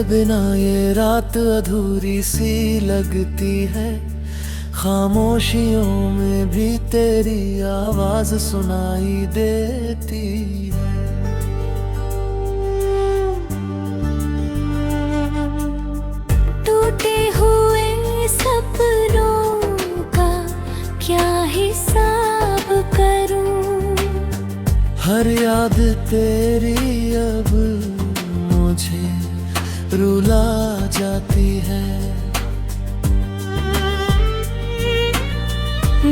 बिना ये रात अधूरी सी लगती है। खामोशियों में भी तेरी आवाज सुनाई देती है। टूटे हुए सपनों का क्या हिसाब करूं। हर याद तेरी अब मुझे रुला जाती है।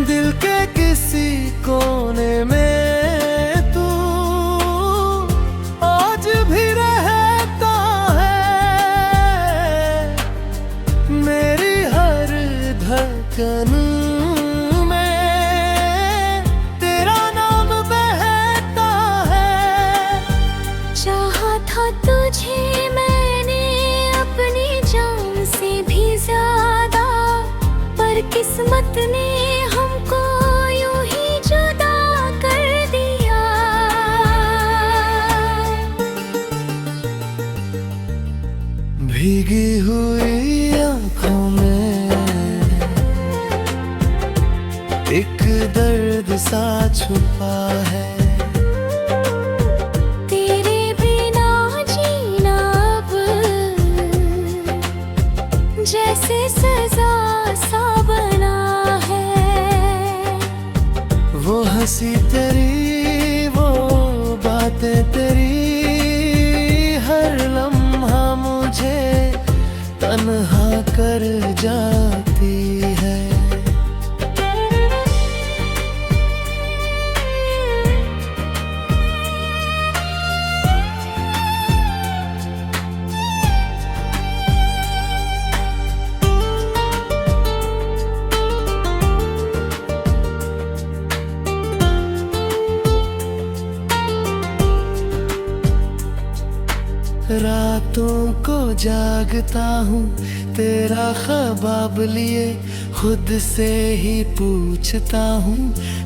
दिल के किसी कोने में तू आज भी रहता है। मेरी हर धड़कन में तेरा नाम बहता है। चाहा था तुझे मैंने अपनी जान से भी ज्यादा, पर किस्मत ने हमको यूं ही जुदा कर दिया। भीगी हुई आंखों में एक दर्द सा छुपा है। तेरे बिना जीना अब जैसे सजा सा बना है। वो हंसी तेरी, वो बातें तेरी, हर लम्हा मुझे तन्हा कर जाती है। रातों को जागता हूँ तेरा ख्वाब लिए, खुद से ही पूछता हूँ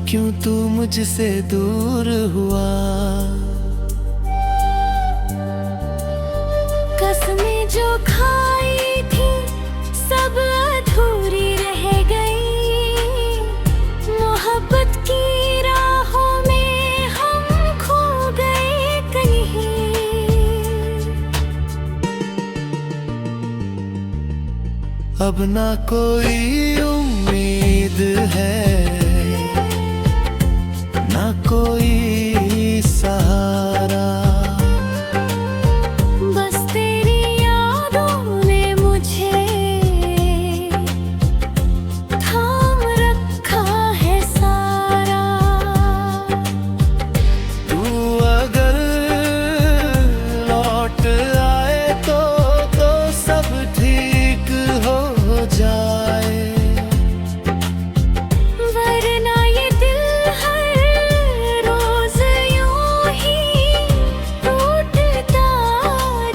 क्यों तू मुझसे दूर हुआ। कसमें जो खाई थी सब अधूरी रह गई। मोहब्बत की राहों में हम खो गए कहीं। अब ना कोई उम्मीद है, ना कोई सहारा। बस तेरी यादों ने मुझे थाम रखा है सारा। तू अगर लौट आए तो सब ठीक हो जाए। वरना ये दिल हर रोज यूं ही टूटता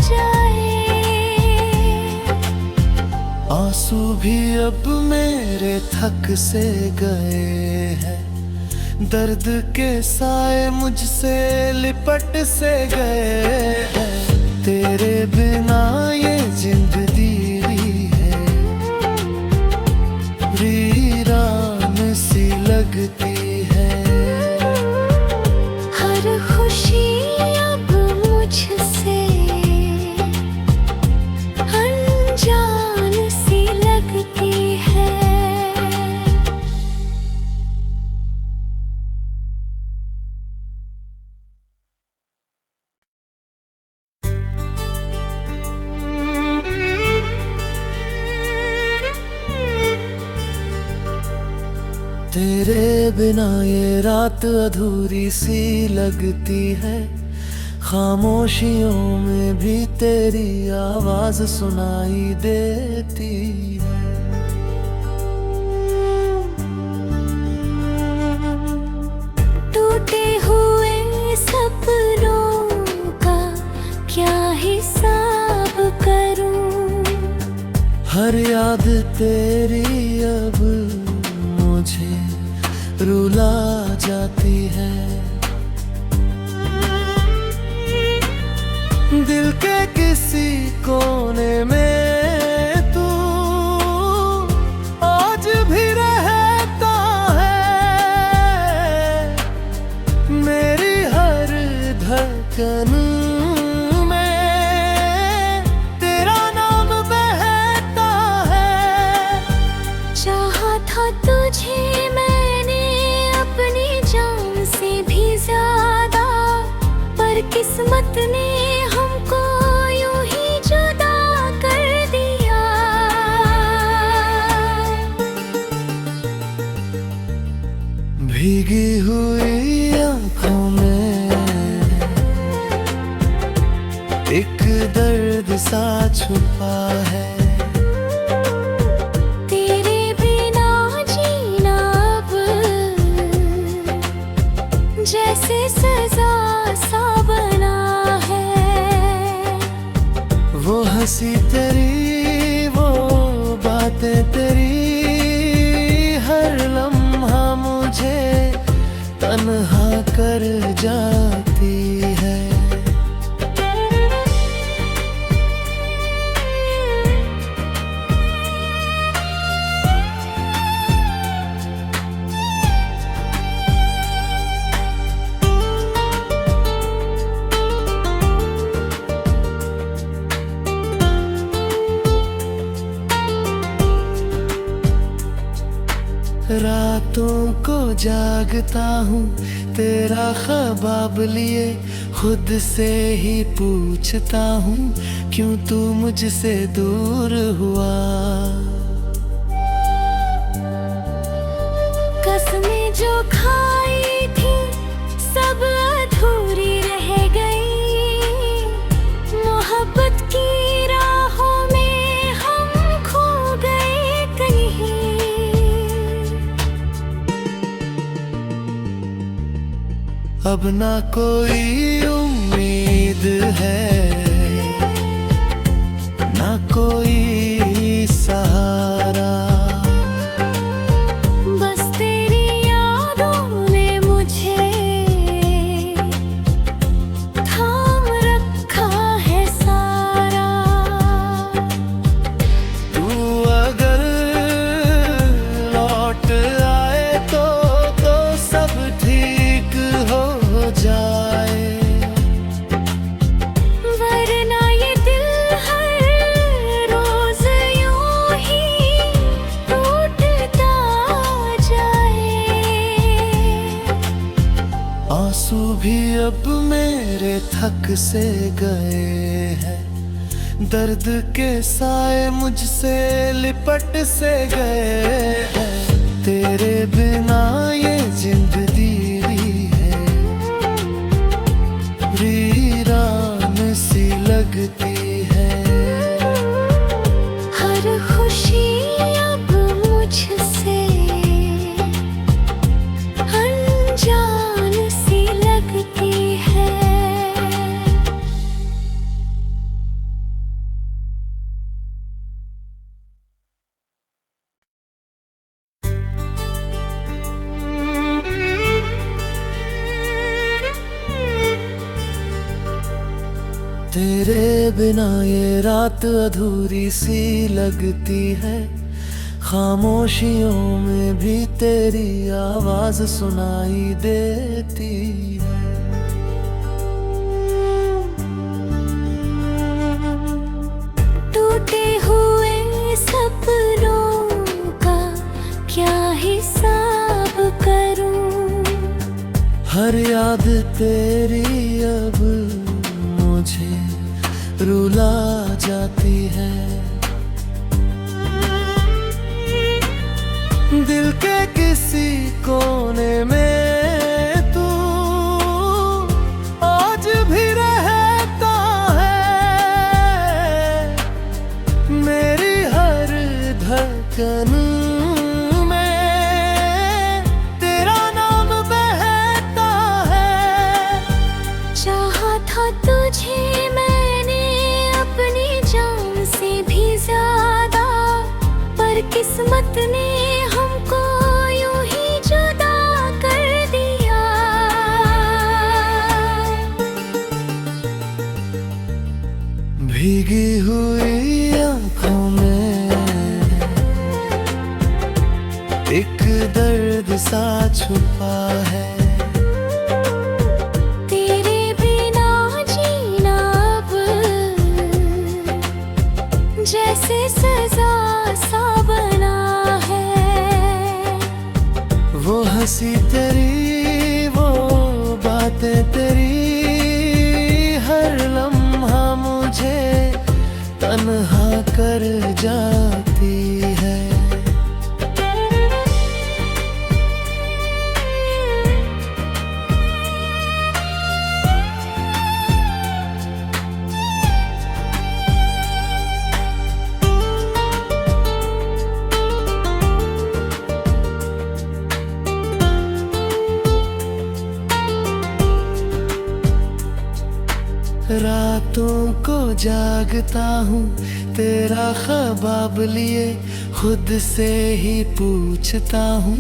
जाए। आंसू भी अब मेरे थक से गए हैं। दर्द के साए मुझसे लिपट से गए हैं। तेरे बिना ये जिंदगी है वीरान सी लगती है। हर खुशी अब मुझसे अनजान सी लगती है। तेरे बिना ये रात अधूरी सी लगती है। खामोशियों में भी तेरी आवाज सुनाई देती है। टूटे हुए सपनों का क्या हिसाब करूं। हर याद तेरी अब मुझे रुला जाती है। दिल के किसी कोने में तू आज भी रहता है। मेरी हर धड़कन में तेरा नाम बहता है। चाहा था तुझे मैंने अपनी जान से भी ज्यादा, पर किस्मत ने हमको यूं ही जुदा कर दिया। भीगी हुई आंखों में एक दर्द सा छुपा है। तेरे बिना जीना अब जैसे सजा सा बना है। वो हंसी तेरी, वो बातें तेरी, हर लम्हा मुझे तन्हा कर जाती है। रातों को जागता हूँ तेरा ख्वाब लिए, खुद से ही पूछता हूँ क्यों तू मुझसे दूर हुआ। कसमें जो खाई थी सब अधूरी रह गई। मोहब्बत की राहों में हम खो गए कहीं। अब ना कोई उम्मीद है, ना कोई सहारा। बस तेरी यादों ने मुझे थाम रखा है सारा। तू अगर लौट आए तो सब ठीक हो जाए। वरना ये दिल हर रोज यूं ही टूटता जाए। आंसू भी अब मेरे थक से गए हैं, दर्द के साए मुझसे लिपट से गए हैं। तेरे बिना ये जिंदगी है वीरान सी लगती है। हर खुशी अब मुझसे अनजान सी लगती है। तेरे बिना ये रात अधूरी सी लगती है। खामोशियों में भी तेरी आवाज सुनाई देती है। टूटे हुए सपनों का क्या हिसाब करूं। हर याद तेरी अब मुझे रुला जाती है। दिल के किसी कोने में तू आज भी रहता है। मेरी हर धड़कन में तेरा नाम बहता है। चाहा था तुझे मैंने अपनी जान से भी ज्यादा, पर किस्मत ने हमको यूं ही जुदा कर एक दर्द सा छुपा है। तेरे बिना जीना अब जैसे सजा सा बना है। वो हंसी तेरी, वो बातें तेरी, हर लम्हा मुझे तन्हा कर जाती है। रातों को जागता हूँ तेरा ख्वाब लिए, खुद से ही पूछता हूँ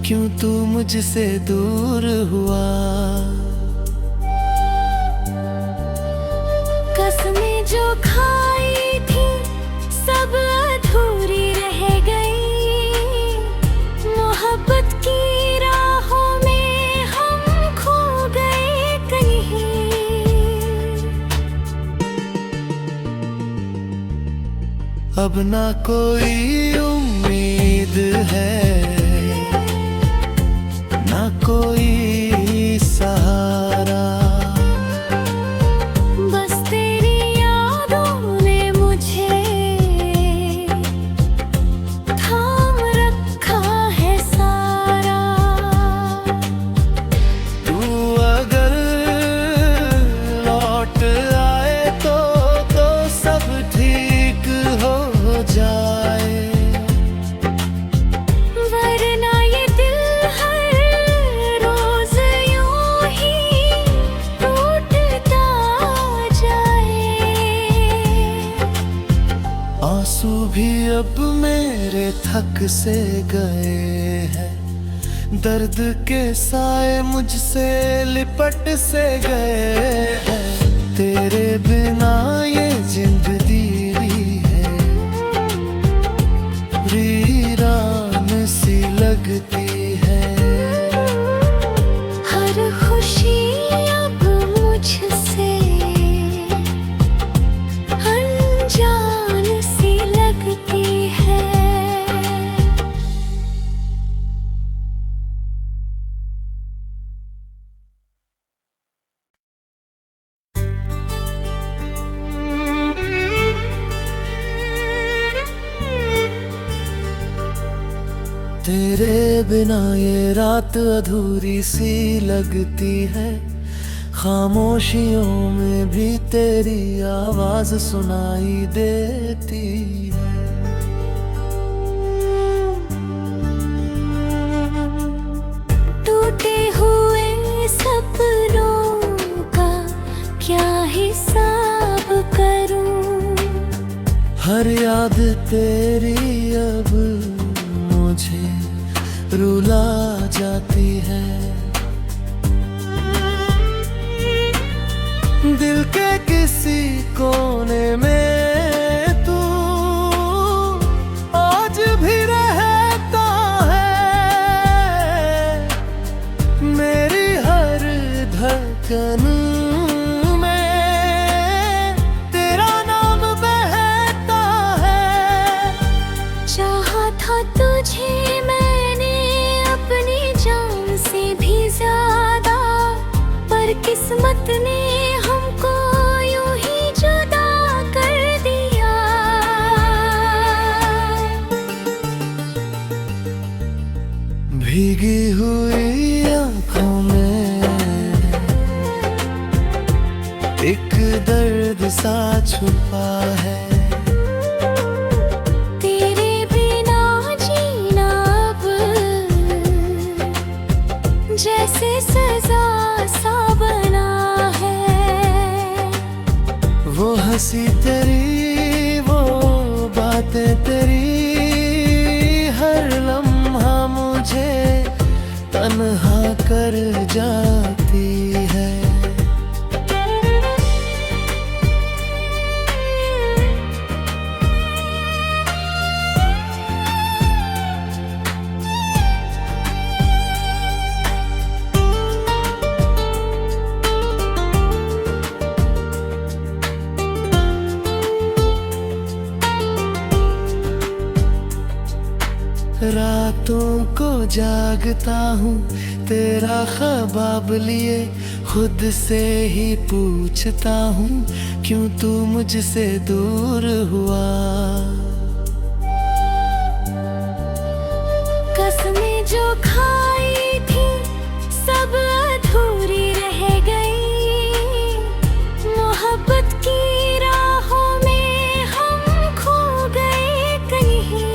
क्यों तू मुझसे दूर हुआ। कसमें जो खाई थी सब अधूरी रह गई। मोहब्बत की राहों में हम खो गए कहीं। अब ना कोई उम्मीद है, ना कोई सहारा। बस तेरी यादों ने मुझे थाम रखा है सारा। तू अगर लौट आए तो सब ठीक हो जाए। वरना ये दिल हर रोज यूं ही टूटता जाए। आंसू भी अब मेरे थक से गए हैं, दर्द के साए मुझसे लिपट से गए हैं। तेरे बिना ये जिंदगी है वीरान सी लगती है। हर खुशी अब मुझसे अनजान सी लगती है। तेरे बिना ये रात अधूरी सी लगती है। खामोशियों में भी तेरी आवाज सुनाई देती है। टूटे हुए सपनों का क्या हिसाब करूं। हर याद तेरी अब मुझे रुला जाती है। दिल के किसी कोने में तू आज भी रहता है। मेरी हर धड़कन में तेरा नाम बहता है। चाहा था तुझे मैंने अपनी जान से भी ज्यादा, पर किस्मत ने हमको यूं ही जुदा कर दिया। भीगी हुई आंखों में एक दर्द सा छुपा है। तेरे बिना जीना अब जैसे सजा सा बना है। वो हंसी तेरी, वो बातें तेरी, हर लम्हा मुझे तन्हा कर जाती है। को जागता हूँ तेरा ख्वाब लिए खुद से ही पूछता हूँ क्यों तू मुझसे दूर हुआ। कसमें जो खाई थी सब अधूरी रह गई, मोहब्बत की राहों में हम खो गए कहीं।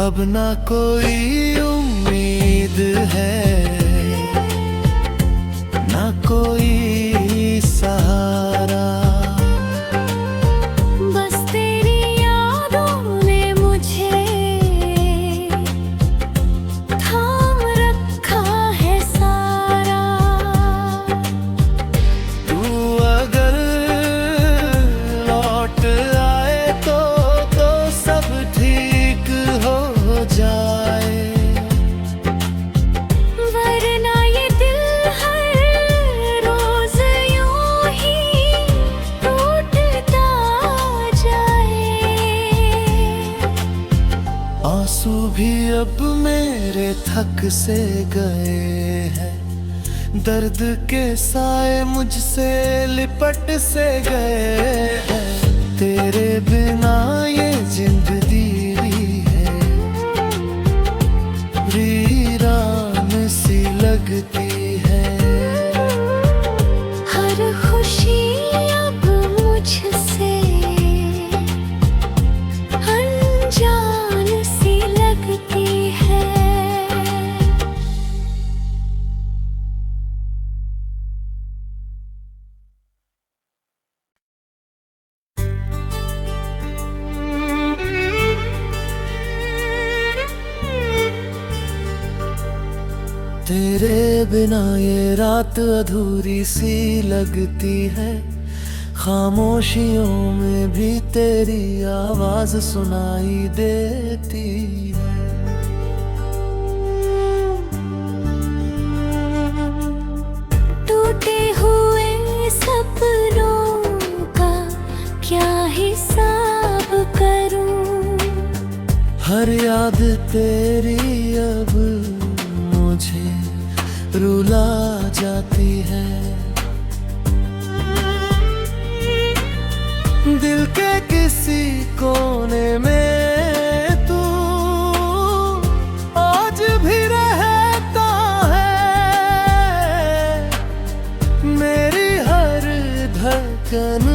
अब ना कोई उम्मीद है ना कोई सहारा, बस तेरी यादों ने मुझे थाम रखा है सारा। तू अगर लौट आए तो सब ठीक हो जाए, वरना ये दिल हर रोज यूं ही टूटता जाए। आंसू भी अब मेरे थक से गए हैं, दर्द के साए मुझसे लिपट से गए हैं। तेरे बिना ये जिंदगी है वीरान सी लगती है। हर खुशी अब मुझसे अनजान सी लगती है। तेरे बिना ये रात अधूरी सी लगती है, खामोशियों में भी तेरी आवाज सुनाई देती है। टूटे हुए सपनों का क्या हिसाब करूं, हर याद तेरी अब मुझे रुला जाती है। दिल के किसी कोने में तू आज भी रहता है, मेरी हर धड़कन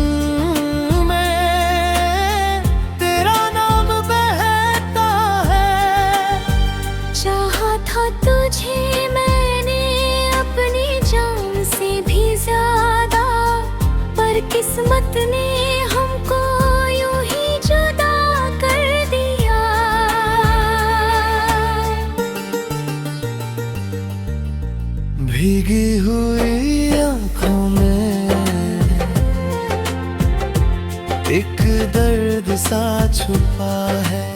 में तेरा नाम बहता है। चाहा था तुझे मैंने अपनी जान से भी ज्यादा, पर किस्मत ने हमको यूं ही जुदा कर दिया। भीगी हुई आंखों में एक दर्द सा छुपा है,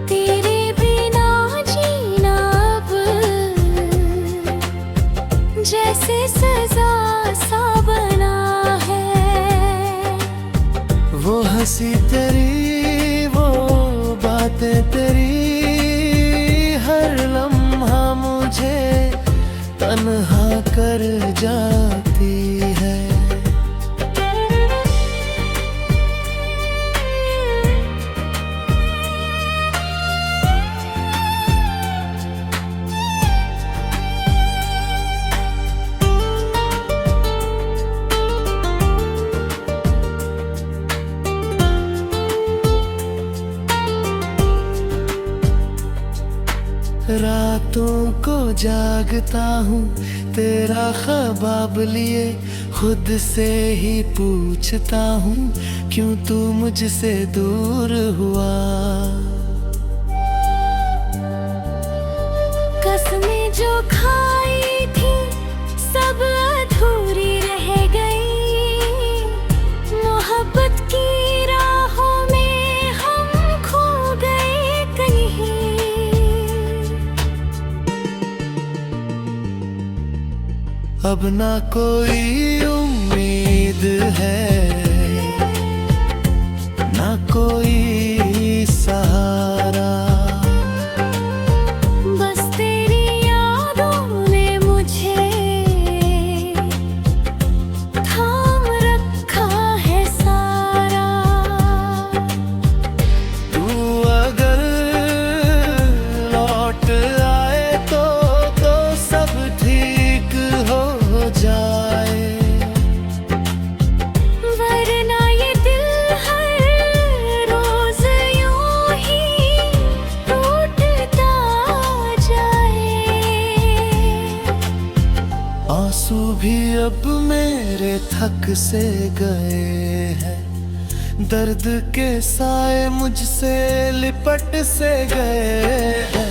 तेरे बिना जीना अब जैसे सजा सा बना है। वो हंसी तेरी वो बातें तेरी हर लम्हा मुझे तन्हा कर जाती है। रातों को जागता हूँ तेरा ख्वाब लिए खुद से ही पूछता हूँ क्यों तू मुझसे दूर हुआ। कसमें जो खाई थी सब अधूरी रह गई, मोहब्बत की राहों में हम खो गए कहीं। अब ना कोई उम्मीद है ना कोई सहारा। बस तेरी यादों ने मुझे थाम रखा है सारा। तू अगर लौट आए तो सब ठीक हो जाए। वरना ये दिल हर रोज यूं ही टूटता जाए। आंसू भी अब मेरे थक से गए हैं, दर्द के साए मुझसे लिपट से गए हैं।